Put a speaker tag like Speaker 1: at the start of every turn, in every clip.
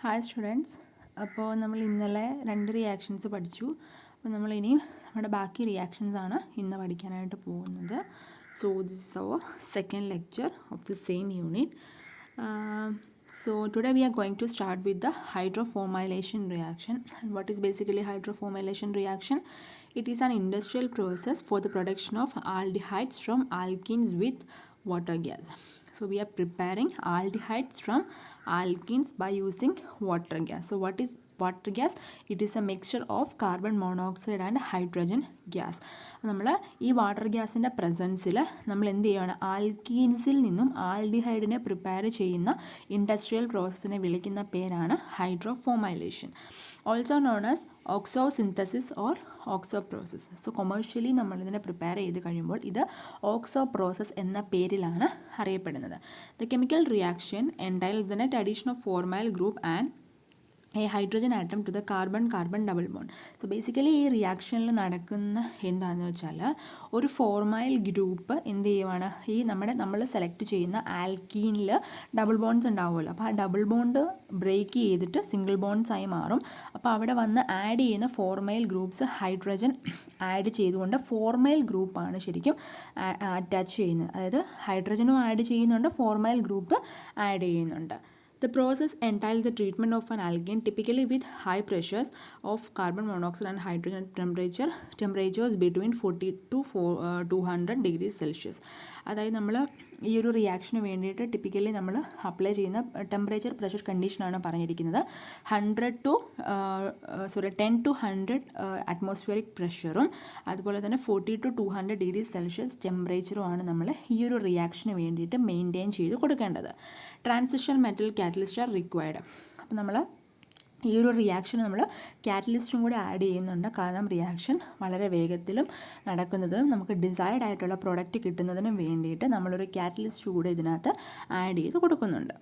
Speaker 1: Hi students. അപ്പോൾ നമ്മൾ ഇന്നലെ 2 റിയാക്ഷൻസ് പഠിച്ചു. അപ്പോൾ നമ്മളിനി നമ്മുടെ ബാക്കി റിയാക്ഷൻസ് ആണ് ഇന്ന് പഠിക്കാനായിട്ട് പോകുന്നത്. So this is our second lecture of the same unit. So today we are going to start with the hydroformylation reaction. And what is basically hydroformylation reaction? It is an industrial process for the production of aldehydes from alkenes with water gas. So we are preparing aldehydes from alkenes by using water gas. So what is water gas? It is a mixture of carbon monoxide and hydrogen gas. നമ്മൾ ഈ water ഗ്യാസിൻ്റെ പ്രസൻസിൽ നമ്മൾ എന്ത് ചെയ്യുകയാണ്, ആൽക്കീൻസിൽ നിന്നും ആൽഡിഹൈഡിനെ prepare ചെയ്യുന്ന industrial പ്രോസസ്സിനെ വിളിക്കുന്ന പേരാണ് hydroformylation, also known as oxo synthesis or oxo process. So commercially നമ്മളിതിനെ പ്രിപ്പയർ ചെയ്ത് കഴിയുമ്പോൾ ഇത് ഓക്സോ പ്രോസസ്സ് എന്ന പേരിലാണ് അറിയപ്പെടുന്നത്. The chemical reaction entail the net addition of formyl group and a hydrogen atom to the carbon double bond. So basically ഈ റിയാക്ഷനിൽ നടക്കുന്ന എന്താണെന്ന് വെച്ചാൽ ഒരു ഫോർമൈൽ ഗ്രൂപ്പ് എന്ത് ചെയ്യുവാണ്, ഈ നമ്മൾ സെലക്ട് ചെയ്യുന്ന ആൽക്കീനിൽ ഡബിൾ ബോണ്ട്സ് ഉണ്ടാവുമല്ലോ. അപ്പോൾ ആ ഡബിൾ ബോണ്ട് ബ്രേക്ക് ചെയ്തിട്ട് സിംഗിൾ ബോണ്ട്സ് ആയി മാറും. അപ്പോൾ അവിടെ വന്ന് ആഡ് ചെയ്യുന്ന ഫോർമൈൽ ഗ്രൂപ്പ്സ് ഹൈഡ്രജൻ ആഡ് ചെയ്തുകൊണ്ട് ഫോർമൈൽ ഗ്രൂപ്പാണ് ശരിക്കും അറ്റാച്ച് ചെയ്യുന്നത്. അതായത് ഹൈഡ്രജനും ആഡ് ചെയ്യുന്നുണ്ട്, ഫോർമൈൽ ഗ്രൂപ്പ് ആഡ് ചെയ്യുന്നുണ്ട്. The process entails the treatment of an alkene typically with high pressures of carbon monoxide and hydrogen temperatures between 40 to 200 degrees Celsius. അതായത് നമ്മൾ ഈ ഒരു റിയാക്ഷന് വേണ്ടിയിട്ട് ടിപ്പിക്കലി നമ്മൾ അപ്ലൈ ചെയ്യുന്ന ടെമ്പറേച്ചർ പ്രഷർ കണ്ടീഷനാണ് പറഞ്ഞിരിക്കുന്നത്. 10 to 100 അറ്റ്മോസ്ഫിയറിക് പ്രഷറും അതുപോലെ തന്നെ 40 to 200 ഡിഗ്രി സെൽഷ്യസ് ടെമ്പറേച്ചറുമാണ് നമ്മൾ ഈ ഒരു റിയാക്ഷന് വേണ്ടിയിട്ട് മെയിൻറ്റെയിൻ ചെയ്ത് കൊടുക്കേണ്ടത്. Transition metal catalyst are required. അപ്പോൾ നമ്മൾ ഈ ഒരു റിയാക്ഷൻ നമ്മൾ കാറ്റലിസ്റ്റും കൂടി ആഡ് ചെയ്യുന്നുണ്ട്. കാരണം റിയാക്ഷൻ വളരെ വേഗത്തിലും നടക്കുന്നത് നമുക്ക് ഡിസൈർഡ് ആയിട്ടുള്ള പ്രോഡക്റ്റ് കിട്ടുന്നതിന് വേണ്ടിയിട്ട് നമ്മളൊരു കാറ്റലിസ്റ്റ് കൂടി ഇതിനകത്ത് ആഡ് ചെയ്ത് കൊടുക്കുന്നുണ്ട്.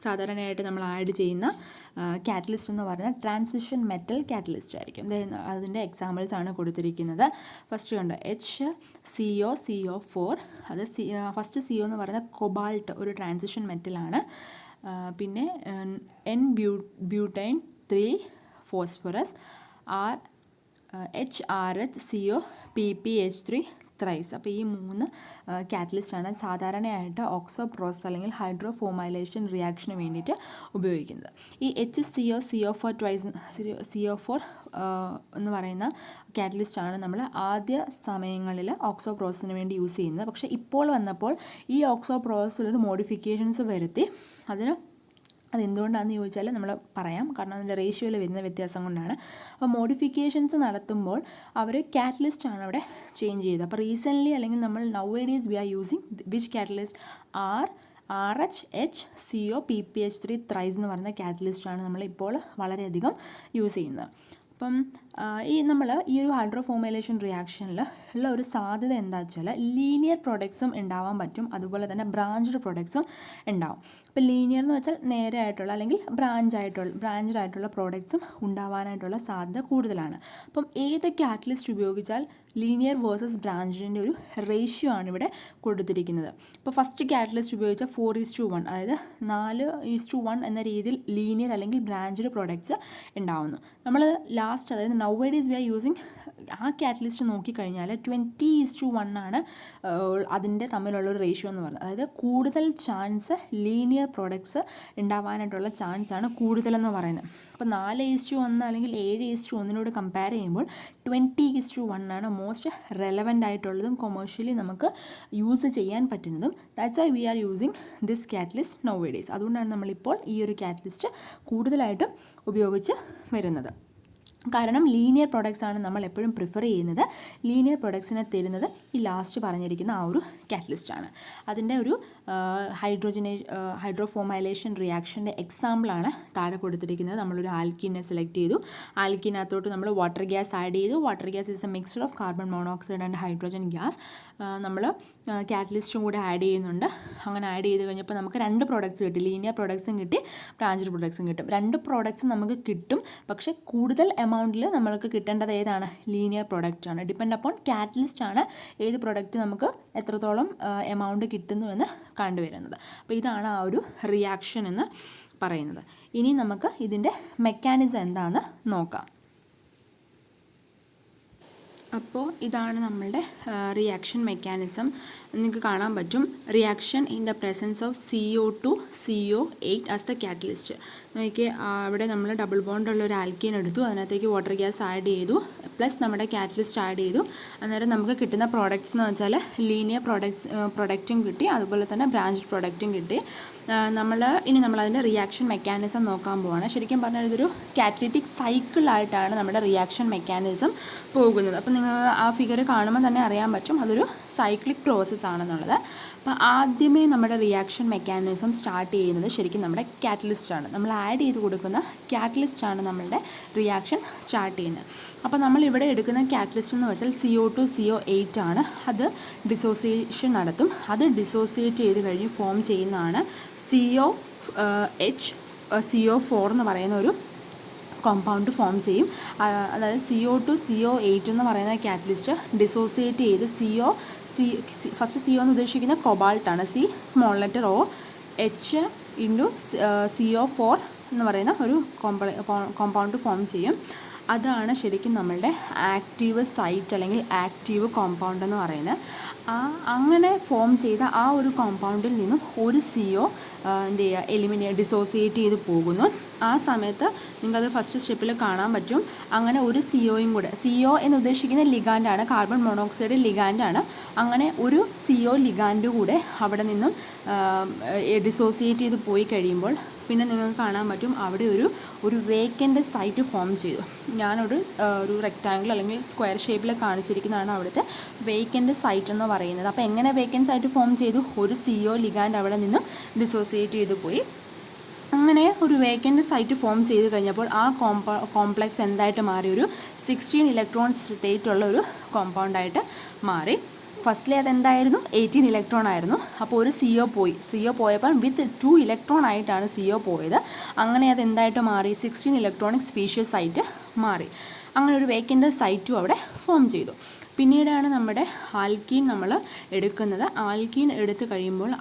Speaker 1: സാധാരണയായിട്ട് നമ്മൾ ആഡ് ചെയ്യുന്ന കാറ്റലിസ്റ്റ് എന്ന് പറഞ്ഞാൽ ട്രാൻസിഷൻ മെറ്റൽ കാറ്റലിസ്റ്റ് ആയിരിക്കും. അതിൻ്റെ എക്സാമ്പിൾസ് ആണ് കൊടുത്തിരിക്കുന്നത്. ഫസ്റ്റ് കണ്ട് HCO4, അത് ഫസ്റ്റ് CO എന്ന് പറയുന്നത് കൊബാൾട്ട്, ഒരു ട്രാൻസിഷൻ മെറ്റലാണ്. പിന്നെ N-butane 3 phosphorus, HRHCO PPH3 thrice. അപ്പോൾ ഈ 3 കാറ്റലിസ്റ്റാണ് സാധാരണയായിട്ട് ഓക്സോ പ്രോസസ് അല്ലെങ്കിൽ ഹൈഡ്രോഫോമൈലേഷൻ റിയാക്ഷന് വേണ്ടിയിട്ട് ഉപയോഗിക്കുന്നത്. ഈ HCO4 എന്ന് പറയുന്ന കാറ്റലിസ്റ്റാണ് നമ്മൾ ആദ്യ സമയങ്ങളിൽ ഓക്സോ പ്രോസസ്സിന് വേണ്ടി യൂസ് ചെയ്യുന്നത്. പക്ഷേ ഇപ്പോൾ വന്നപ്പോൾ ഈ ഓക്സോ പ്രോസസ്സിലൊരു മോഡിഫിക്കേഷൻസ് വരുത്തി. അതെന്തുകൊണ്ടാണെന്ന് ചോദിച്ചാൽ നമ്മൾ പറയാം, കാരണം അതിൻ്റെ റേഷ്യോയിൽ വരുന്ന വ്യത്യാസം കൊണ്ടാണ്. അപ്പോൾ മോഡിഫിക്കേഷൻസ് നടത്തുമ്പോൾ അവർ കാറ്റലിസ്റ്റാണ് അവിടെ ചേഞ്ച് ചെയ്തത്. അപ്പോൾ റീസെൻ്റ്ലി അല്ലെങ്കിൽ നമ്മൾ nowadays we are using which catalyst RHCO PPH3 thrice എന്ന് പറയുന്ന കാറ്റലിസ്റ്റാണ് നമ്മളിപ്പോൾ വളരെയധികം യൂസ് ചെയ്യുന്നത്. അപ്പം നമ്മൾ ഈ ഒരു ഹൈഡ്രോഫോമൈലേഷൻ റിയാക്ഷനിൽ ഉള്ള ഒരു സാധ്യത എന്താ വെച്ചാൽ ലീനിയർ പ്രൊഡക്ട്സും ഉണ്ടാവാൻ പറ്റും, അതുപോലെ തന്നെ ബ്രാഞ്ച്ഡ് പ്രൊഡക്ട്സും ഉണ്ടാവും. ഇപ്പോൾ ലീനിയർ എന്ന് വെച്ചാൽ നേരെ ആയിട്ടുള്ള അല്ലെങ്കിൽ ബ്രാഞ്ച്ഡ് ആയിട്ടുള്ള പ്രോഡക്ട്സും ഉണ്ടാവാനായിട്ടുള്ള സാധ്യത കൂടുതലാണ്. അപ്പം ഏത് കാറ്റലിസ്റ്റ് ഉപയോഗിച്ചാൽ ലീനിയർ വേഴ്സസ് ബ്രാഞ്ച്ഡിൻ്റെ ഒരു റേഷ്യോ ആണ് ഇവിടെ കൊടുത്തിരിക്കുന്നത്. ഇപ്പോൾ ഫസ്റ്റ് കാറ്റലിസ്റ്റ് ഉപയോഗിച്ചാൽ 4:1, അതായത് 4:1 എന്ന രീതിയിൽ ലീനിയർ അല്ലെങ്കിൽ ബ്രാഞ്ച്ഡ് പ്രോഡക്ട്സ് ഉണ്ടാവുന്നു. നമ്മൾ ലാസ്റ്റ്, അതായത് നൗഎഡേയ്സ് വി ആർ യൂസിങ് ആ കാറ്റലിസ്റ്റ് നോക്കിക്കഴിഞ്ഞാൽ 20:1 ആണ് അതിൻ്റെ തമ്മിലുള്ളൊരു റേഷ്യോ എന്ന് പറയുന്നത്. അതായത് കൂടുതൽ ചാൻസ് ലീനിയർ പ്രോഡക്ട്സ് ഉണ്ടാവാനായിട്ടുള്ള ചാൻസാണ് കൂടുതലെന്ന് പറയുന്നത്. അപ്പോൾ 4:1 അല്ലെങ്കിൽ 7:1 കമ്പയർ ചെയ്യുമ്പോൾ 20:1 ആണ് മോസ്റ്റ് റെലവൻ്റ് ആയിട്ടുള്ളതും കൊമേഴ്ഷ്യലി നമുക്ക് യൂസ് ചെയ്യാൻ പറ്റുന്നതും. That's why we are using this catalyst nowadays. അതുകൊണ്ടാണ് നമ്മളിപ്പോൾ ഈ ഒരു കാറ്റലിസ്റ്റ് കൂടുതലായിട്ടും ഉപയോഗിച്ച് വരുന്നത്. കാരണം ലീനിയർ പ്രൊഡക്ട്സ് ആണ് നമ്മൾ എപ്പോഴും പ്രിഫർ ചെയ്യുന്നത്. ലീനിയർ പ്രൊഡക്ട്സിനെ തരുന്നത് ഈ ലാസ്റ്റ് പറഞ്ഞിരിക്കുന്ന ആ ഒരു കാറ്റലിസ്റ്റാണ്. അതിൻ്റെ ഒരു ഹൈഡ്രോഫോമൈലേഷൻ റിയാക്ഷൻ്റെ എക്സാമ്പിളാണ് താഴെ കൊടുത്തിരിക്കുന്നത്. നമ്മളൊരു ആൽക്കീനെ സെലക്ട് ചെയ്തു, ആൽക്കീനകത്തോട്ട് നമ്മൾ വാട്ടർ ഗ്യാസ് ആഡ് ചെയ്തു. Water gas is A mixture of carbon monoxide and hydrogen gas. നമ്മൾ കാറ്റലിസ്റ്റും കൂടെ ആഡ് ചെയ്യുന്നുണ്ട്. അങ്ങനെ ആഡ് ചെയ്ത് കഴിഞ്ഞപ്പോൾ നമുക്ക് 2 പ്രോഡക്ട്സ് കിട്ടി, ലീനിയർ പ്രോഡക്ട്സും കിട്ടി, ബ്രാഞ്ച്ഡ് പ്രോഡക്ട്സും കിട്ടും. 2 പ്രോഡക്ട്സ് നമുക്ക് കിട്ടും, പക്ഷേ കൂടുതൽ എമൗണ്ടിൽ നമ്മൾക്ക് കിട്ടേണ്ടത് ഏതാണ്? ലീനിയർ പ്രോഡക്റ്റ് ആണ്. ഡിപ്പെൻഡ് അപ്പോൺ കാറ്റലിസ്റ്റ് ആണ് ഏത് പ്രോഡക്റ്റ് നമുക്ക് എത്രത്തോളം എമൗണ്ട് കിട്ടുന്നു എന്ന് കണ്ടുവരുന്നത്. അപ്പോൾ ഇതാണ് ആ ഒരു റിയാക്ഷൻ എന്ന് പറയുന്നത്. ഇനി നമുക്ക് ഇതിൻ്റെ മെക്കാനിസം എന്താണെന്ന് നോക്കാം. അപ്പോൾ ഇതാണ് നമ്മളുടെ റിയാക്ഷൻ മെക്കാനിസം. നിങ്ങൾക്ക് കാണാൻ പറ്റും, reaction in the presence of CO2 CO8 as the catalyst. നോക്കിയാൽ അവിടെ നമ്മൾ ഡബിൾ ബോണ്ടുള്ള ഒരു ആൽക്കീൻ എടുത്തു, അതിനകത്തേക്ക് വാട്ടർ ഗ്യാസ് ആഡ് ചെയ്തു, പ്ലസ് നമ്മുടെ കാറ്റലിസ്റ്റ് ആഡ് ചെയ്തു. അന്നേരം നമുക്ക് കിട്ടുന്ന പ്രോഡക്റ്റ്സ് എന്ന് വെച്ചാൽ ലീനിയർ പ്രൊഡക്റ്റും കിട്ടി, അതുപോലെ തന്നെ ബ്രാഞ്ച് പ്രൊഡക്റ്റും കിട്ടി. നമ്മളതിൻ്റെ റിയാക്ഷൻ മെക്കാനിസം നോക്കാൻ പോവാണ്. ശരിക്കും പറഞ്ഞാൽ ഇതൊരു കാറ്റലിറ്റിക് സൈക്കിളായിട്ടാണ് നമ്മുടെ റിയാക്ഷൻ മെക്കാനിസം പോകുന്നത്. അപ്പോൾ നിങ്ങൾ ആ ഫിഗർ കാണുമ്പോൾ തന്നെ അറിയാൻ പറ്റും അതൊരു സൈക്ലിക് പ്രോസസ്സ് ആണെന്നുള്ളത്. അപ്പോൾ ആദ്യമേ നമ്മുടെ റിയാക്ഷൻ മെക്കാനിസം സ്റ്റാർട്ട് ചെയ്യുന്നത് ശരിക്കും നമ്മുടെ കാറ്റലിസ്റ്റാണ്. നമ്മൾ ആഡ് ചെയ്ത് കൊടുക്കുന്ന കാറ്റലിസ്റ്റാണ് നമ്മളുടെ റിയാക്ഷൻ സ്റ്റാർട്ട് ചെയ്യുന്നത്. അപ്പോൾ നമ്മളിവിടെ എടുക്കുന്ന കാറ്റലിസ്റ്റ് എന്ന് വെച്ചാൽ CO2 CO8 ആണ്. അത് ഡിസോസിയേഷൻ നടത്തും. അത് ഡിസോസിയേറ്റ് ചെയ്ത് കഴിഞ്ഞ് ഫോം ചെയ്യുന്നതാണ് CO4 എന്ന് പറയുന്ന ഒരു കോമ്പൗണ്ട് ഫോം ചെയ്യും. അതായത് CO2 CO8 എന്ന് പറയുന്ന കാറ്റലിസ്റ്റ് ഡിസോസിയേറ്റ് ചെയ്ത് ഫസ്റ്റ് CO എന്ന് ഉദ്ദേശിക്കുന്ന കൊബാൾട്ടാണ്. Small letter O H into CO4 എന്ന് പറയുന്ന ഒരു കോമ്പൗണ്ട് ഫോം ചെയ്യും. അതാണ് ശരിക്കും നമ്മളുടെ ആക്റ്റീവ് സൈറ്റ് അല്ലെങ്കിൽ ആക്റ്റീവ് കോമ്പൗണ്ട് എന്ന് പറയുന്നത്. അങ്ങനെ ഫോം ചെയ്ത ആ ഒരു കോമ്പൗണ്ടിൽ നിന്നും ഒരു CO എന്ത് ചെയ്യുക, ഡിസോസിയേറ്റ് ചെയ്ത് പോകുന്നു. ആ സമയത്ത് നിങ്ങൾക്കത് ഫസ്റ്റ് സ്റ്റെപ്പിൽ കാണാൻ പറ്റും. അങ്ങനെ ഒരു CO കൂടെ, CO എന്ന് ഉദ്ദേശിക്കുന്ന ലിഗാൻഡാണ്, കാർബൺ മോണോക്സൈഡ് ലിഗാൻഡാണ്. അങ്ങനെ ഒരു CO ലിഗാൻഡ് കൂടെ അവിടെ നിന്നും ഡിസോസിയേറ്റ് ചെയ്ത് പോയി കഴിയുമ്പോൾ പിന്നെ നിങ്ങൾക്ക് കാണാൻ പറ്റും അവിടെ ഒരു വേക്കൻ്റ് സൈറ്റ് ഫോം ചെയ്തു. ഞാനൊരു റെക്റ്റാങ്കിൾ അല്ലെങ്കിൽ സ്ക്വയർ ഷേപ്പിൽ കാണിച്ചിരിക്കുന്നതാണ് അവിടുത്തെ വേക്കൻ്റ് സൈറ്റ് എന്ന് പറയുന്നത്. അപ്പോൾ എങ്ങനെ വേക്കൻ്റ് സൈറ്റ് ഫോം ചെയ്തു? ഒരു CO ലിഗാൻഡ് അവിടെ നിന്നും ഡിസോസിയേറ്റ് ചെയ്ത് പോയി. അങ്ങനെ ഒരു വേക്കൻ്റ് സൈറ്റ് ഫോം ചെയ്ത് കഴിഞ്ഞപ്പോൾ ആ കോംപ്ലക്സ് എന്തായിട്ട് മാറി? ഒരു 16 ഇലക്ട്രോൺ സ്റ്റേറ്റ് ഉള്ള ഒരു കോമ്പൗണ്ടായിട്ട് മാറി. ഫസ്റ്റിലെ അതെന്തായിരുന്നു? 18 ഇലക്ട്രോൺ ആയിരുന്നു. അപ്പോൾ ഒരു CO പോയപ്പോൾ വിത്ത് 2 ഇലക്ട്രോൺ ആയിട്ടാണ് CO പോയത്. അങ്ങനെ അത് എന്തായിട്ട് മാറി? 16 ഇലക്ട്രോണിക് സ്പീഷ്യസ് ആയിട്ട് മാറി. അങ്ങനെ ഒരു വേക്കൻ്റ് സൈറ്റും അവിടെ ഫോം ചെയ്തു. പിന്നീടാണ് നമ്മുടെ ആൽക്കീൻ നമ്മൾ എടുക്കുന്നത്. ആൽക്കീൻ എടുത്തു കഴിയുമ്പോൾ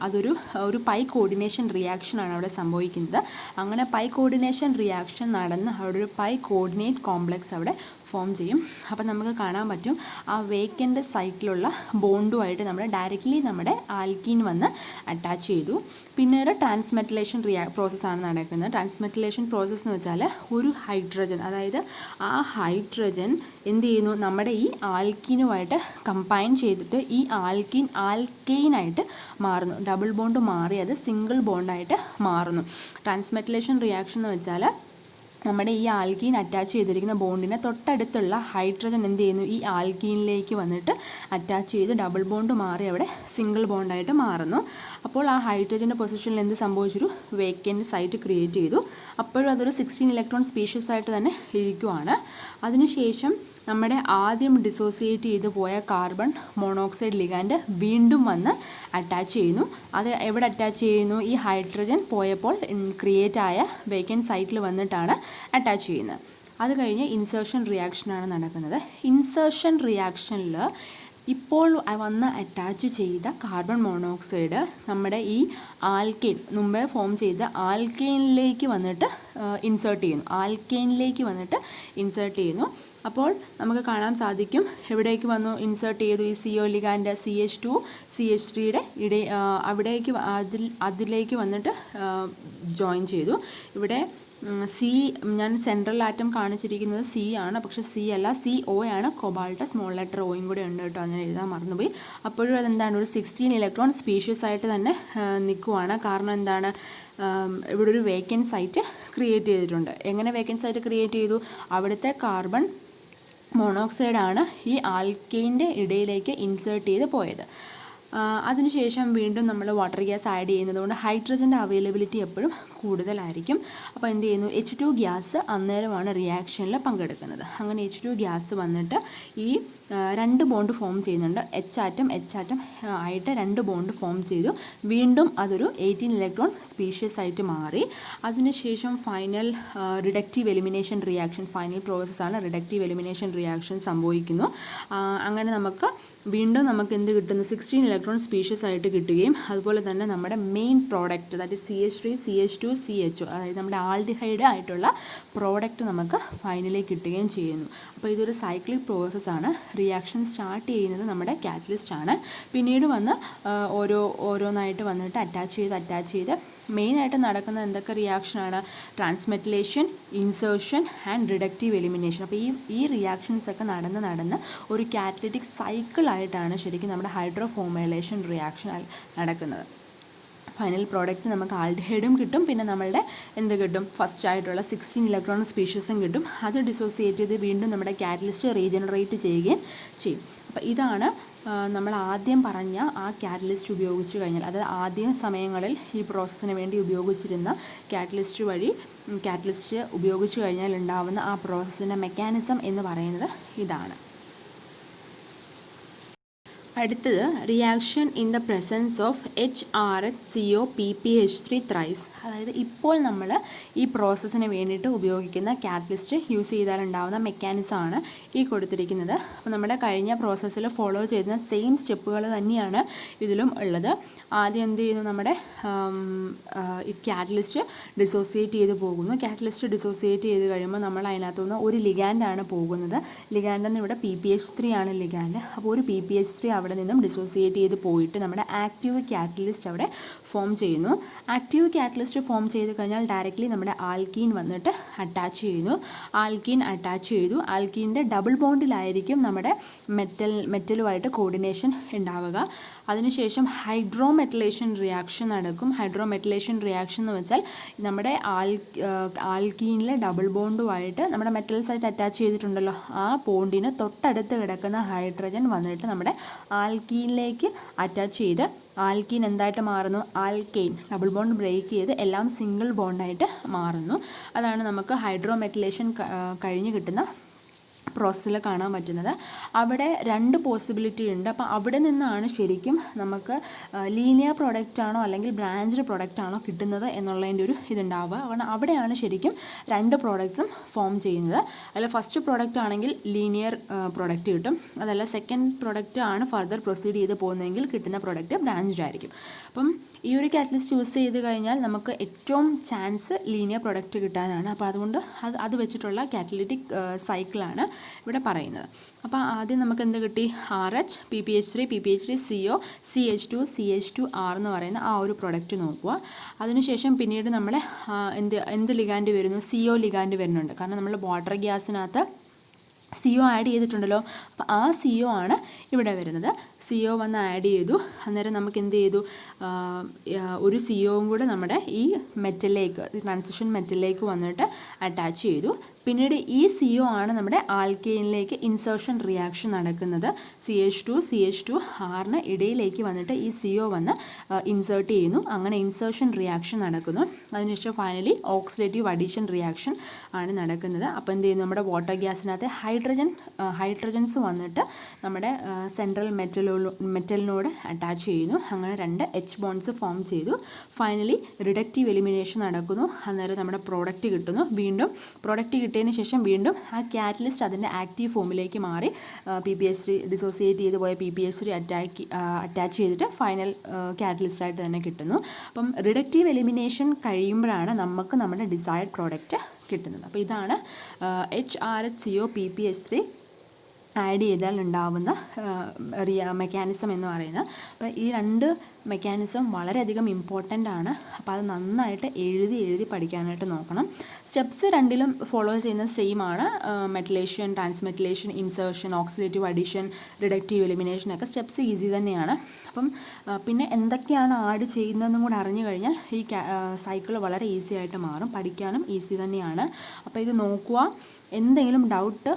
Speaker 1: ഒരു പൈ കോർഡിനേഷൻ റിയാക്ഷനാണ് അവിടെ സംഭവിക്കുന്നത്. അങ്ങനെ പൈ കോർഡിനേഷൻ റിയാക്ഷൻ നടന്ന് അവിടെ ഒരു പൈ കോർഡിനേറ്റ് കോംപ്ലക്സ് അവിടെ ഫോം ചെയ്യും. അപ്പോൾ നമുക്ക് കാണാൻ പറ്റും ആ വേക്കൻ്റ് സൈറ്റിലുള്ള ബോണ്ടുമായിട്ട് ഡയറക്റ്റ്ലി നമ്മുടെ ആൽക്കീൻ വന്ന് അറ്റാച്ച് ചെയ്തു. പിന്നീട് ട്രാൻസ്മെറ്റിലേഷൻ പ്രോസസ്സാണ് നടക്കുന്നത്. ട്രാൻസ്മെറ്റിലേഷൻ പ്രോസസ്സ് എന്ന് വെച്ചാൽ ഒരു ഹൈഡ്രജൻ, അതായത് ആ ഹൈഡ്രജൻ എന്ത് ചെയ്യുന്നു? നമ്മുടെ ഈ ആൽക്കീനുമായിട്ട് കമ്പൈൻ ചെയ്തിട്ട് ഈ ആൽക്കെയിനായിട്ട് മാറുന്നു. ഡബിൾ ബോണ്ട് മാറി അത് സിംഗിൾ ബോണ്ടായിട്ട് മാറുന്നു. ട്രാൻസ്മെറ്റിലേഷൻ റിയാക്ഷൻ എന്ന് വെച്ചാൽ നമ്മുടെ ഈ ആൽക്കീൻ അറ്റാച്ച് ചെയ്തിരിക്കുന്ന ബോണ്ടിനെ തൊട്ടടുത്തുള്ള ഹൈഡ്രജൻ എന്ത് ചെയ്യുന്നു? ഈ ആൽക്കീനിലേക്ക് വന്നിട്ട് അറ്റാച്ച് ചെയ്ത് ഡബിൾ ബോണ്ട് മാറി അവിടെ സിംഗിൾ ബോണ്ടായിട്ട് മാറുന്നു. അപ്പോൾ ആ ഹൈഡ്രജൻ്റെ പൊസിഷനിൽ എന്ത് സംഭവിച്ചൊരു വേക്കൻ്റ് സൈറ്റ് ക്രിയേറ്റ് ചെയ്തു. അപ്പോഴും അതൊരു 16 ഇലക്ട്രോൺ സ്പീഷ്യസ് ആയിട്ട് തന്നെ ഇരിക്കുവാണ്. അതിനുശേഷം നമ്മുടെ ആദ്യം ഡിസോസിയേറ്റ് ചെയ്ത് പോയ കാർബൺ മോണോക്സൈഡ് ലിഗാൻഡ് വീണ്ടും വന്ന് അറ്റാച്ച് ചെയ്യുന്നു. അത് എവിടെ അറ്റാച്ച് ചെയ്യുന്നു? ഈ ഹൈഡ്രജൻ പോയപ്പോൾ ക്രിയേറ്റ് ആയ വേക്കൻ്റ് സൈറ്റിൽ വന്നിട്ടാണ് അറ്റാച്ച് ചെയ്യുന്നത്. അത് കഴിഞ്ഞ് ഇൻസേർഷൻ റിയാക്ഷനാണ് നടക്കുന്നത്. ഇൻസേർഷൻ റിയാക്ഷനിൽ ഇപ്പോൾ വന്ന് അറ്റാച്ച് ചെയ്ത കാർബൺ മോണോക്സൈഡ് നമ്മുടെ ഈ ആൽക്കെയിൻ, മുമ്പേ ഫോം ചെയ്ത ആൽക്കെയിനിലേക്ക് വന്നിട്ട് ഇൻസേർട്ട് ചെയ്യുന്നു. അപ്പോൾ നമുക്ക് കാണാൻ സാധിക്കും എവിടേക്ക് വന്നു ഇൻസേർട്ട് ചെയ്തു? ഈ CO ലിഗാൻഡ് CH2 CH3യുടെ അതിലേക്ക് വന്നിട്ട് ജോയിൻ ചെയ്തു. ഇവിടെ ഞാൻ സെൻട്രൽ ആറ്റം കാണിച്ചിരിക്കുന്നത് C ആണ്, പക്ഷേ C അല്ല, CO ആണ്. കൊബാൾട്ട് സ്മോൾ ലെറ്റർ Oയും കൂടെ ഉണ്ട് കേട്ടോ, അങ്ങനെ എഴുതാൻ മറന്നുപോയി. അപ്പോഴും അതെന്താണ്? ഒരു 16 ഇലക്ട്രോൺ സ്പീഷ്യസ് ആയിട്ട് തന്നെ നിൽക്കുവാണ്. കാരണം എന്താണ്? ഇവിടെ ഒരു വേക്കൻ്റ് സൈറ്റ് ക്രിയേറ്റ് ചെയ്തിട്ടുണ്ട്. എങ്ങനെ വേക്കൻ്റ് സൈറ്റ് ക്രിയേറ്റ് ചെയ്തു? അവിടുത്തെ കാർബൺ മോണോക്സൈഡാണ് ഈ ആൽക്കെയിൻ്റെ ഇടയിലേക്ക് ഇൻസേർട്ട് ചെയ്ത് പോയത്. അതിനുശേഷം വീണ്ടും നമ്മൾ വാട്ടർ ഗ്യാസ് ആഡ് ചെയ്യുന്നത് കൊണ്ട് ഹൈഡ്രജൻ്റെ അവൈലബിലിറ്റി എപ്പോഴും കൂടുതലായിരിക്കും. അപ്പോൾ എന്ത് ചെയ്യുന്നു? H2 ഗ്യാസ് അന്നേരമാണ് റിയാക്ഷനിൽ പങ്കെടുക്കുന്നത്. അങ്ങനെ H2 ഗ്യാസ് വന്നിട്ട് ഈ 2 ബോണ്ട് ഫോം ചെയ്യുന്നുണ്ട്. H ആറ്റം ആയിട്ട് 2 ബോണ്ട് ഫോം ചെയ്തു. വീണ്ടും അതൊരു 18 ഇലക്ട്രോൺ സ്പീഷ്യസ് ആയിട്ട് മാറി. അതിനുശേഷം final reductive elimination reaction, final പ്രോസസ്സാണ് റിഡക്റ്റീവ് എലിമിനേഷൻ റിയാക്ഷൻ സംഭവിക്കുന്നു. അങ്ങനെ വീണ്ടും നമുക്ക് എന്ത് കിട്ടുന്നു? 16 ഇലക്ട്രോൺ സ്പീഷ്യസ് ആയിട്ട് കിട്ടുകയും അതുപോലെ തന്നെ നമ്മുടെ main product, that CH3 CH2 CH2CHO, അതായത് നമ്മുടെ ആൽഡിഹൈഡ് ആയിട്ടുള്ള പ്രോഡക്റ്റ് നമുക്ക് ഫൈനലി കിട്ടുകയും ചെയ്യുന്നു. അപ്പോൾ ഇതൊരു സൈക്ലിക് പ്രോസസ്സാണ്. റിയാക്ഷൻ സ്റ്റാർട്ട് ചെയ്യുന്നത് നമ്മുടെ കാറ്റലിസ്റ്റ് ആണ്. പിന്നീട് വന്ന് ഓരോന്നായിട്ട് വന്നിട്ട് അറ്റാച്ച് ചെയ്ത് മെയിനായിട്ട് നടക്കുന്ന എന്തൊക്കെ റിയാക്ഷനാണ്? ട്രാൻസ്മെറ്റിലേഷൻ, ഇൻസേർഷൻ ആൻഡ് റിഡക്റ്റീവ് എലിമിനേഷൻ. അപ്പോൾ ഈ റിയാക്ഷൻസ് ഒക്കെ നടന്ന് ഒരു കാറ്റലിറ്റിക് സൈക്കിളായിട്ടാണ് ശരിക്കും നമ്മുടെ ഹൈഡ്രോഫോമൈലേഷൻ റിയാക്ഷൻ നടക്കുന്നത്. ഫൈനൽ പ്രോഡക്റ്റ് നമുക്ക് ആൽഡിഹൈഡും കിട്ടും, പിന്നെ നമ്മളുടെ എന്ത് കിട്ടും? ഫസ്റ്റ് ആയിട്ടുള്ള 16 ഇലക്ട്രോൺ സ്പീഷീസും കിട്ടും. അത് ഡിസോസിയേറ്റ് ചെയ്ത് വീണ്ടും നമ്മുടെ കാറ്റലിസ്റ്റ് റീജനറേറ്റ് ചെയ്യുകയും ചെയ്യും. അപ്പോൾ ഇതാണ് നമ്മൾ ആദ്യം പറഞ്ഞ ആ കാറ്റലിസ്റ്റ് ഉപയോഗിച്ച് കഴിഞ്ഞാൽ, അതായത് ആദ്യ സമയങ്ങളിൽ ഈ പ്രോസസ്സിന് വേണ്ടി ഉപയോഗിച്ചിരുന്ന കാറ്റലിസ്റ്റ് ഉപയോഗിച്ച് കഴിഞ്ഞാൽ ഉണ്ടാവുന്ന ആ പ്രോസസ്സിൻ്റെ മെക്കാനിസം എന്ന് പറയുന്നത് ഇതാണ്. അടുത്തത് reaction in the presence of HRHCO PPH3 thrice. അതായത് ഇപ്പോൾ നമ്മൾ ഈ പ്രോസസ്സിന് വേണ്ടിയിട്ട് ഉപയോഗിക്കുന്ന കാറ്റലിസ്റ്റ് യൂസ് ചെയ്താൽ ഉണ്ടാകുന്ന മെക്കാനിസമാണ് ഈ കൊടുത്തിരിക്കുന്നത്. അപ്പോൾ നമ്മുടെ കഴിഞ്ഞ പ്രോസസ്സിൽ ഫോളോ ചെയ്യുന്ന സെയിം സ്റ്റെപ്പുകൾ തന്നെയാണ് ഇതിലും ഉള്ളത്. ആദ്യം എന്ത് ചെയ്യുന്നു? നമ്മുടെ ഈ കാറ്റലിസ്റ്റ് ഡിസോസിയേറ്റ് ചെയ്ത് പോകുന്നു. കാറ്റലിസ്റ്റ് ഡിസോസിയേറ്റ് ചെയ്ത് കഴിയുമ്പോൾ നമ്മൾ അതിനകത്തുനിന്ന് ഒരു ലിഗാൻഡാണ് പോകുന്നത്. ലിഗാൻഡെന്ന് ഇവിടെ PPH3 ആണ് ലിഗാൻഡ്. അപ്പോൾ ഒരു PPH3 അവിടെ നിന്നും ഡിസോസിയേറ്റ് ചെയ്ത് പോയിട്ട് നമ്മുടെ ആക്റ്റീവ് കാറ്റലിസ്റ്റ് അവിടെ ഫോം ചെയ്യുന്നു. ആക്റ്റീവ് കാറ്റലിസ്റ്റ് ഫോം ചെയ്ത് കഴിഞ്ഞാൽ ഡയറക്റ്റ്ലി നമ്മുടെ ആൽക്കീൻ വന്നിട്ട് അറ്റാച്ച് ചെയ്യുന്നു. ആൽക്കീൻ അറ്റാച്ച് ചെയ്തു. ആൽക്കീൻ്റെ ഡബിൾ ബോണ്ടിലായിരിക്കും നമ്മുടെ മെറ്റലുമായിട്ട് കോർഡിനേഷൻ ഉണ്ടാവുക. അതിനുശേഷം ഹൈഡ്രോമെറ്റലേഷൻ റിയാക്ഷൻ നടക്കും. ഹൈഡ്രോമെറ്റലേഷൻ റിയാക്ഷൻ എന്ന് വെച്ചാൽ നമ്മുടെ ആൽക്കീനിലെ ഡബിൾ ബോണ്ടുമായിട്ട് നമ്മുടെ മെറ്റൽസായിട്ട് അറ്റാച്ച് ചെയ്തിട്ടുണ്ടല്ലോ, ആ ബോണ്ടിന് തൊട്ടടുത്ത് കിടക്കുന്ന ഹൈഡ്രജൻ വന്നിട്ട് നമ്മുടെ ആൽക്കീനിലേക്ക് അറ്റാച്ച് ചെയ്ത് ആൽക്കീൻ എന്തായിട്ട് മാറുന്നു? ആൽക്കെയിൻ. ഡബിൾ ബോണ്ട് ബ്രേക്ക് ചെയ്ത് എല്ലാം സിംഗിൾ ബോണ്ടായിട്ട് മാറുന്നു. അതാണ് നമുക്ക് ഹൈഡ്രോമെറ്റലേഷൻ കഴിഞ്ഞ് കിട്ടുന്ന പ്രോസസ്സിൽ കാണാൻ പറ്റുന്നത്. അവിടെ രണ്ട് പോസിബിലിറ്റി ഉണ്ട്. അപ്പോൾ അവിടെ നിന്നാണ് ശരിക്കും നമുക്ക് ലീനിയർ പ്രൊഡക്റ്റ് ആണോ അല്ലെങ്കിൽ ബ്രാഞ്ച്ഡ് പ്രൊഡക്റ്റ് ആണോ കിട്ടുന്നത് എന്നുള്ളതിൻ്റെ ഒരു ഇതുണ്ടാവുക. കാരണം അവിടെയാണ് ശരിക്കും രണ്ട് പ്രോഡക്റ്റ്സും ഫോം ചെയ്യുന്നത്. അതിൽ ഫസ്റ്റ് പ്രോഡക്റ്റ് ആണെങ്കിൽ ലീനിയർ പ്രൊഡക്റ്റ് കിട്ടും. അതല്ല സെക്കൻഡ് പ്രൊഡക്റ്റ് ആണ് ഫർദർ പ്രൊസീഡ് ചെയ്ത് പോകുന്നതെങ്കിൽ കിട്ടുന്ന പ്രൊഡക്റ്റ് ബ്രാഞ്ച്ഡ് ആയിരിക്കും. അപ്പം ഈ ഒരു കാറ്റലിസ്റ്റ് യൂസ് ചെയ്ത് കഴിഞ്ഞാൽ നമുക്ക് ഏറ്റവും ചാൻസ് ലീനിയർ പ്രൊഡക്റ്റ് കിട്ടാനാണ്. അപ്പോൾ അതുകൊണ്ട് അത് വെച്ചിട്ടുള്ള കാറ്റലിറ്റിക് സൈക്കിളാണ് ഇവിടെ പറയുന്നത്. അപ്പോൾ ആദ്യം നമുക്ക് എന്ത് കിട്ടി? RH, PPH3, CO, CH2, CH2R എന്ന് പറയുന്ന ആ ഒരു പ്രൊഡക്റ്റ് നോക്കുക. അതിനുശേഷം പിന്നീട് നമ്മൾ എന്ത് ലിഗാൻഡ് വരുന്നു? CO ലിഗാൻഡ് വരുന്നുണ്ട്. കാരണം നമ്മൾ വാട്ടർ ഗ്യാസിനകത്ത് CO ആഡ് ചെയ്തിട്ടുണ്ടല്ലോ. അപ്പോൾ ആ CO ആണ് ഇവിടെ വരുന്നത്. CO വന്ന് ആഡ് ചെയ്തു. അന്നേരം നമുക്ക് എന്ത് ചെയ്തു? ഒരു COയും കൂടെ നമ്മുടെ ഈ മെറ്റലിലേക്ക്, ട്രാൻസിഷൻ മെറ്റലിലേക്ക് വന്നിട്ട് അറ്റാച്ച് ചെയ്തു. പിന്നീട് ഈ CO ആണ് നമ്മുടെ ആൽക്കെയിനിലേക്ക് ഇൻസേർഷൻ റിയാക്ഷൻ നടക്കുന്നത്. CH2R ഇടയിലേക്ക് വന്നിട്ട് ഈ CO വന്ന് ഇൻസേർട്ട് ചെയ്യുന്നു. അങ്ങനെ ഇൻസേർഷൻ റിയാക്ഷൻ നടക്കുന്നു. അതിനുശേഷം ഫൈനലി ഓക്സിഡേറ്റീവ് അഡീഷൻ റിയാക്ഷൻ ആണ് നടക്കുന്നത്. അപ്പോൾ എന്ത് ചെയ്യുന്നു? നമ്മുടെ വാട്ടർ ഗ്യാസിനകത്ത് ഹൈഡ്രജൻസ് വന്നിട്ട് നമ്മുടെ സെൻട്രൽ മെറ്റലിനോട് അറ്റാച്ച് ചെയ്യുന്നു. അങ്ങനെ രണ്ട് H ബോൺസ് ഫോം ചെയ്തു. ഫൈനലി റിഡക്റ്റീവ് എലിമിനേഷൻ നടക്കുന്നു. അന്നേരം നമ്മുടെ പ്രോഡക്റ്റ് കിട്ടുന്നു. വീണ്ടും പ്രോഡക്റ്റ് കിട്ടിയതിന് ശേഷം വീണ്ടും ആ കാറ്റലിസ്റ്റ് അതിൻ്റെ ആക്റ്റീവ് ഫോമിലേക്ക് മാറി PPH3 ഡിസോസിയേറ്റ് ചെയ്ത് പോയ PPH3 അറ്റാച്ച് ചെയ്തിട്ട് ഫൈനൽ കാറ്റലിസ്റ്റായിട്ട് തന്നെ കിട്ടുന്നു. അപ്പം റിഡക്റ്റീവ് എലിമിനേഷൻ കഴിയുമ്പോഴാണ് നമുക്ക് നമ്മുടെ ഡിസൈർഡ് പ്രോഡക്റ്റ് കിട്ടുന്നത്. അപ്പോൾ ഇതാണ് HRHCO PPH3 ആഡ് ചെയ്താൽ ഉണ്ടാവുന്ന മെക്കാനിസം എന്ന് പറയുന്നത്. അപ്പോൾ ഈ രണ്ട് മെക്കാനിസം വളരെയധികം ഇമ്പോർട്ടൻ്റ് ആണ്. അപ്പോൾ അത് നന്നായിട്ട് എഴുതി പഠിക്കാനായിട്ട് നോക്കണം. സ്റ്റെപ്സ് രണ്ടിലും ഫോളോ ചെയ്യുന്ന സെയിം ആണ്. Metallation, transmetallation, insertion, oxidative addition, reductive elimination ഒക്കെ സ്റ്റെപ്സ് ഈസി തന്നെയാണ്. അപ്പം പിന്നെ എന്തൊക്കെയാണ് ആഡ് ചെയ്യുന്നതെന്നും കൂടെ അറിഞ്ഞു കഴിഞ്ഞാൽ ഈ സൈക്കിൾ വളരെ ഈസി ആയിട്ട് മാറും. പഠിക്കാനും ഈസി തന്നെയാണ്. അപ്പോൾ ഇത് നോക്കുക. എന്തെങ്കിലും ഡൗട്ട്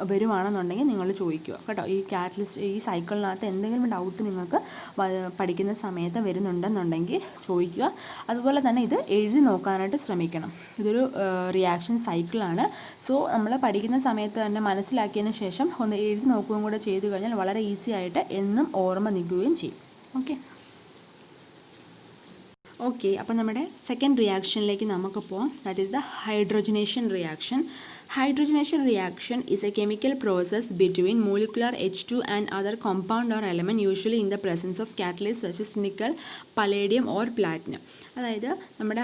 Speaker 1: വരുവാണെന്നുണ്ടെങ്കിൽ നിങ്ങൾ ചോദിക്കുക കേട്ടോ. ഈ സൈക്കിളിനകത്ത് എന്തെങ്കിലും ഡൗട്ട് നിങ്ങൾക്ക് പഠിക്കുന്ന സമയത്ത് വരുന്നുണ്ടെന്നുണ്ടെങ്കിൽ ചോദിക്കുക. അതുപോലെ തന്നെ ഇത് എഴുതി നോക്കാനായിട്ട് ശ്രമിക്കണം. ഇതൊരു റിയാക്ഷൻ സൈക്കിളാണ്. സോ നമ്മൾ പഠിക്കുന്ന സമയത്ത് തന്നെ മനസ്സിലാക്കിയതിന് ശേഷം ഒന്ന് എഴുതി നോക്കുകയും കൂടെ ചെയ്ത് കഴിഞ്ഞാൽ വളരെ ഈസി ആയിട്ട് എന്നും ഓർമ്മ നിൽക്കുകയും ചെയ്യും. ഓക്കെ അപ്പോൾ നമ്മുടെ സെക്കൻഡ് റിയാക്ഷനിലേക്ക് നമുക്ക് പോകാം. That is the hydrogenation reaction. Hydrogenation reaction is a chemical process between molecular H2 and other compound or element, usually in the presence of catalysts such as nickel, palladium or platinum. അതായത് നമ്മുടെ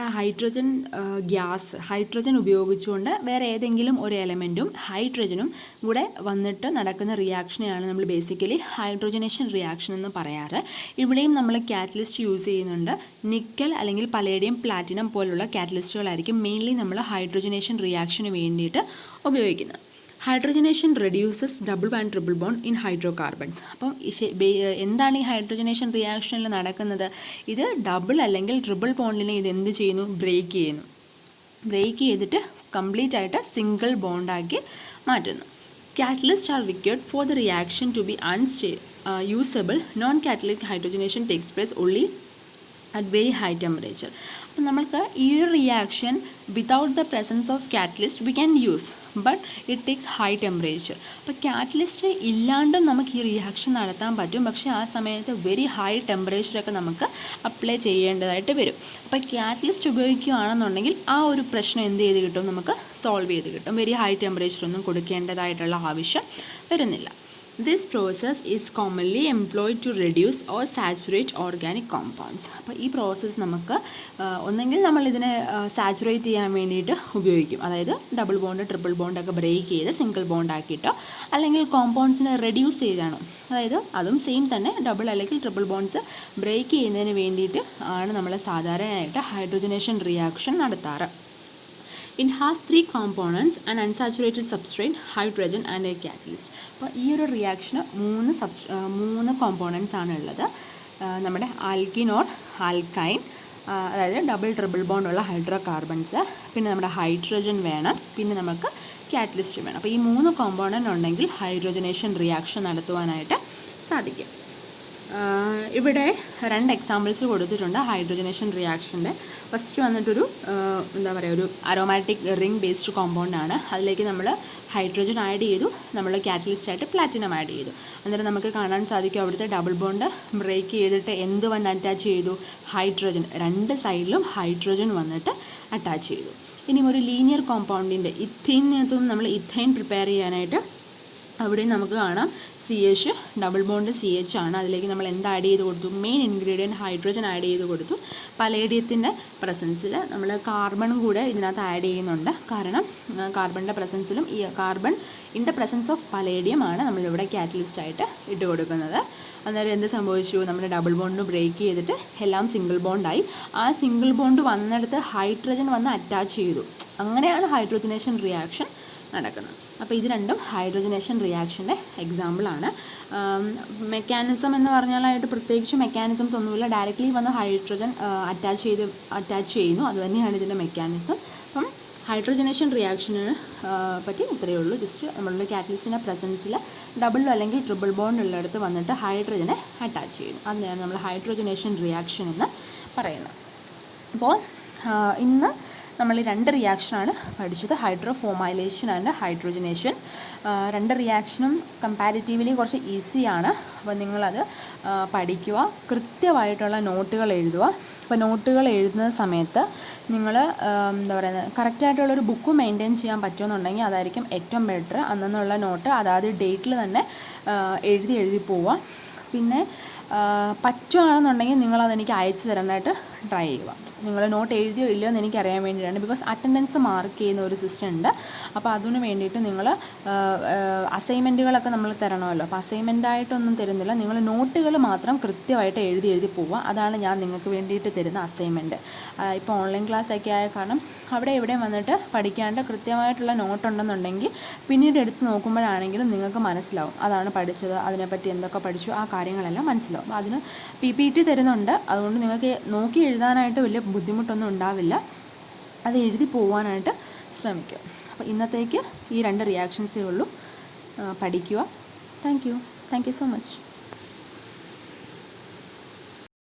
Speaker 1: hydrogen ഉപയോഗിച്ചുകൊണ്ട് വേറെ ഏതെങ്കിലും ഒരു എലമെൻറ്റും ഹൈഡ്രജനും കൂടെ വന്നിട്ട് നടക്കുന്ന റിയാക്ഷനെയാണ് നമ്മൾ ബേസിക്കലി ഹൈഡ്രോജനേഷൻ റിയാക്ഷൻ എന്ന് പറയാറ്. ഇവിടെയും നമ്മൾ കാറ്റലിസ്റ്റ് യൂസ് ചെയ്യുന്നുണ്ട്. നിക്കൽ അല്ലെങ്കിൽ പലേഡിയം, പ്ലാറ്റിനം പോലുള്ള കാറ്റലിസ്റ്റുകളായിരിക്കും മെയിൻലി നമ്മൾ ഹൈഡ്രോജനേഷൻ റിയാക്ഷന് വേണ്ടിയിട്ട് ഉപയോഗിക്കുന്നത്. Hydrogenation reduces double and triple bond in hydrocarbons. അപ്പം എന്താണ് ഈ ഹൈഡ്രോജനേഷൻ റിയാക്ഷനിൽ നടക്കുന്നത്? ഇത് ഡബിൾ അല്ലെങ്കിൽ ട്രിപ്പിൾ ബോണ്ടിനെ ഇത് എന്ത് ചെയ്യുന്നു? ബ്രേക്ക് ചെയ്തിട്ട് കംപ്ലീറ്റ് ആയിട്ട് സിംഗിൾ ബോണ്ടാക്കി മാറ്റുന്നു. Catalysts are required for the reaction to be usable. Non-catalytic hydrogenation takes place only at very high temperature. അപ്പോൾ നമ്മൾക്ക് ഈ ഒരു reaction without the presence of catalyst we can use, but it takes high temperature. അപ്പോൾ catalyst ഇല്ലാണ്ടും നമുക്ക് ഈ reaction നടത്താൻ പറ്റും, പക്ഷേ ആ സമയത്ത് വെരി ഹൈ ടെമ്പറേച്ചറൊക്കെ നമുക്ക് അപ്ലൈ ചെയ്യേണ്ടതായിട്ട് വരും. അപ്പോൾ കാറ്റലിസ്റ്റ് ഉപയോഗിക്കുകയാണെന്നുണ്ടെങ്കിൽ ആ ഒരു പ്രശ്നം എന്ത് ചെയ്ത് കിട്ടും? നമുക്ക് സോൾവ് ചെയ്ത് കിട്ടും. വെരി ഹൈ ടെമ്പറേച്ചറൊന്നും കൊടുക്കേണ്ടതായിട്ടുള്ള ആവശ്യം വരുന്നില്ല. This process is commonly employed to reduce or saturate organic compounds. അപ്പോൾ ഈ പ്രോസസ്സ് നമുക്ക് ഒന്നെങ്കിൽ നമ്മളിതിനെ സാച്ചുറേറ്റ് ചെയ്യാൻ വേണ്ടിയിട്ട് ഉപയോഗിക്കും, അതായത് ഡബിൾ ബോണ്ട് ട്രിപ്പിൾ ബോണ്ടൊക്കെ ബ്രേക്ക് ചെയ്ത് സിംഗിൾ ബോണ്ട് ആക്കിയിട്ടോ, അല്ലെങ്കിൽ കോമ്പൗണ്ട്സിനെ റെഡ്യൂസ് ചെയ്താണോ, അതായത് അതും സെയിം തന്നെ ഡബിൾ അല്ലെങ്കിൽ ട്രിപ്പിൾ ബോണ്ട്സ് ബ്രേക്ക് ചെയ്യുന്നതിന് വേണ്ടിയിട്ട് ആണ് നമ്മൾ സാധാരണയായിട്ട് hydrogenation reaction നടത്താറ്. It has 3 components: an unsaturated substrate, hydrogen and a catalyst. അപ്പോൾ ഈ ഒരു റിയാക്ഷന് മൂന്ന് കോമ്പോണൻസ് ആണ് ഉള്ളത്. നമ്മുടെ ആൽക്കിൻ ഓർ ആൽക്കൈൻ, അതായത് ഡബിൾ ട്രിപ്പിൾ ബോണ്ട് ഉള്ള ഹൈഡ്രോ കാർബൺസ്, പിന്നെ നമ്മുടെ ഹൈഡ്രജൻ വേണം, പിന്നെ നമുക്ക് കാറ്റലിസ്റ്റ് വേണം. അപ്പോൾ ഈ 3 കോമ്പോണൻ്റ് ഉണ്ടെങ്കിൽ ഹൈഡ്രോജനേഷൻ റിയാക്ഷൻ നടത്തുവാനായിട്ട് സാധിക്കും. ഇവിടെ 2 എക്സാമ്പിൾസ് കൊടുത്തിട്ടുണ്ട് ഹൈഡ്രോജനേഷൻ റിയാക്ഷൻ്റെ. ഫസ്റ്റ് വന്നിട്ടൊരു ഒരു അരോമാറ്റിക് റിംഗ് ബേസ്ഡ് കോമ്പൗണ്ടാണ്. അതിലേക്ക് നമ്മൾ ഹൈഡ്രോജൻ ആഡ് ചെയ്തു, നമ്മൾ കാറ്റലിസ്റ്റായിട്ട് പ്ലാറ്റിനം ആഡ് ചെയ്തു. അന്നേരം നമുക്ക് കാണാൻ സാധിക്കും അവിടുത്തെ ഡബിൾ ബോണ്ട് ബ്രേക്ക് ചെയ്തിട്ട് എന്ത് വന്ന് അറ്റാച്ച് ചെയ്തു? ഹൈഡ്രോജൻ. 2 സൈഡിലും ഹൈഡ്രോജൻ വന്നിട്ട് അറ്റാച്ച് ചെയ്തു. ഇനിയും ഒരു ലീനിയർ കോമ്പൗണ്ടിൻ്റെ ഇഥൈനകത്തുനിന്ന് നമ്മൾ ഇഥൈൻ പ്രിപ്പയർ ചെയ്യാനായിട്ട് അവിടെ നമുക്ക് കാണാം CH, ഡബിൾ ബോണ്ട് CH ആണ്. അതിലേക്ക് നമ്മൾ എന്ത് ആഡ് ചെയ്ത് കൊടുത്തു? മെയിൻ ഇൻഗ്രീഡിയൻറ്റ് ഹൈഡ്രോജൻ ആഡ് ചെയ്ത് കൊടുത്തു. പലേഡിയത്തിൻ്റെ പ്രസൻസിൽ നമ്മൾ കാർബണും കൂടെ ഇതിനകത്ത് ആഡ് ചെയ്യുന്നുണ്ട്. കാരണം കാർബണിൻ്റെ പ്രസൻസിലും ഈ carbon in the presence of palladium ആണ് നമ്മളിവിടെ കാറ്റലിസ്റ്റായിട്ട് ഇട്ട് കൊടുക്കുന്നത്. അന്നേരം എന്ത് സംഭവിച്ചു? നമ്മുടെ ഡബിൾ ബോണ്ട് ബ്രേക്ക് ചെയ്തിട്ട് എല്ലാം സിംഗിൾ ബോണ്ടായി. ആ സിംഗിൾ ബോണ്ട് വന്നിടത്ത് ഹൈഡ്രോജൻ വന്ന് അറ്റാച്ച് ചെയ്തു. അങ്ങനെയാണ് ഹൈഡ്രോജനേഷൻ റിയാക്ഷൻ നടക്കുന്നത്. അപ്പോൾ ഇത് രണ്ടും ഹൈഡ്രോജനേഷൻ റിയാക്ഷൻ്റെ എക്സാമ്പിളാണ്. മെക്കാനിസം എന്ന് പറഞ്ഞാലായിട്ട് പ്രത്യേകിച്ച് മെക്കാനിസംസ് ഒന്നുമില്ല. ഡയറക്റ്റ്ലി വന്ന് ഹൈഡ്രോജൻ അറ്റാച്ച് ചെയ്യുന്നു. അത് തന്നെയാണ് ഇതിൻ്റെ മെക്കാനിസം. അപ്പം ഹൈഡ്രോജനേഷൻ റിയാക്ഷന് പറ്റി ഇത്രയേ ഉള്ളൂ. ജസ്റ്റ് നമ്മളുടെ കാറ്റലിസ്റ്റിൻ്റെ പ്രസൻസിൽ ഡബിൾ അല്ലെങ്കിൽ ട്രിപ്പിൾ ബോണ്ട് ഉള്ളിടത്ത് വന്നിട്ട് ഹൈഡ്രോജനെ അറ്റാച്ച് ചെയ്യുന്നു. അതിനെയാണ് നമ്മൾ ഹൈഡ്രോജനേഷൻ റിയാക്ഷൻ എന്ന് പറയുന്നത്. അപ്പോൾ ഇന്ന് നമ്മൾ 2 റിയാക്ഷനാണ് പഠിച്ചത്, ഹൈഡ്രോഫോമൈലേഷൻ ആൻഡ് ഹൈഡ്രോജനേഷൻ. 2 റിയാക്ഷനും കമ്പാരിറ്റീവ്ലി കുറച്ച് ഈസിയാണ്. അപ്പോൾ നിങ്ങളത് പഠിക്കുക, കൃത്യമായിട്ടുള്ള നോട്ടുകൾ എഴുതുക. അപ്പോൾ നോട്ടുകൾ എഴുതുന്ന സമയത്ത് നിങ്ങൾ കറക്റ്റായിട്ടുള്ളൊരു ബുക്ക് മെയിൻറ്റെയിൻ ചെയ്യാൻ പറ്റുമെന്നുണ്ടെങ്കിൽ അതായിരിക്കും ഏറ്റവും ബെറ്റർ. അന്നുള്ള നോട്ട് അതായത് ഡേറ്റിൽ തന്നെ എഴുതി പോവുക. പിന്നെ പറ്റുകയാണെന്നുണ്ടെങ്കിൽ നിങ്ങളതെനിക്ക് അയച്ചു തരാനായിട്ട് ട്രൈ ചെയ്യുക. നിങ്ങൾ നോട്ട് എഴുതിയോ ഇല്ലയോ എന്ന് എനിക്കറിയാൻ വേണ്ടിയിട്ടാണ്. ബിക്കോസ് അറ്റൻഡൻസ് മാർക്ക് ചെയ്യുന്ന ഒരു സിസ്റ്റം ഉണ്ട്. അപ്പോൾ അതിന് വേണ്ടിയിട്ട് നിങ്ങൾ അസൈൻമെൻറ്റുകളൊക്കെ നമ്മൾ തരണമല്ലോ. അപ്പോൾ അസൈൻമെൻറ്റായിട്ടൊന്നും തരുന്നില്ല, നിങ്ങൾ നോട്ടുകൾ മാത്രം കൃത്യമായിട്ട് എഴുതി പോവുക. അതാണ് ഞാൻ നിങ്ങൾക്ക് വേണ്ടിയിട്ട് തരുന്ന അസൈൻമെൻറ്റ്. ഇപ്പോൾ ഓൺലൈൻ ക്ലാസ്സൊക്കെ ആയ കാരണം അവിടെ എവിടെയും വന്നിട്ട് പഠിക്കാണ്ട് കൃത്യമായിട്ടുള്ള നോട്ടുണ്ടെന്നുണ്ടെങ്കിൽ പിന്നീട് എടുത്ത് നോക്കുമ്പോഴാണെങ്കിലും നിങ്ങൾക്ക് മനസ്സിലാവും അതാണ് പഠിച്ചത്, അതിനെപ്പറ്റി എന്തൊക്കെ പഠിച്ചു, ആ കാര്യങ്ങളെല്ലാം മനസ്സിലാവും. അപ്പോൾ അതിന് PPT തരുന്നുണ്ട്. അതുകൊണ്ട് നിങ്ങൾക്ക് നോക്കി എഴുതാനായിട്ട് വലിയ ബുദ്ധിമുട്ടൊന്നും ഉണ്ടാവില്ല. അത് എഴുതി പോകാനായിട്ട് ശ്രമിക്കുക. അപ്പോൾ ഇന്നത്തേക്ക് ഈ 2 റിയാക്ഷൻസേ ഉള്ളൂ. പഠിക്കുക. Thank you so much.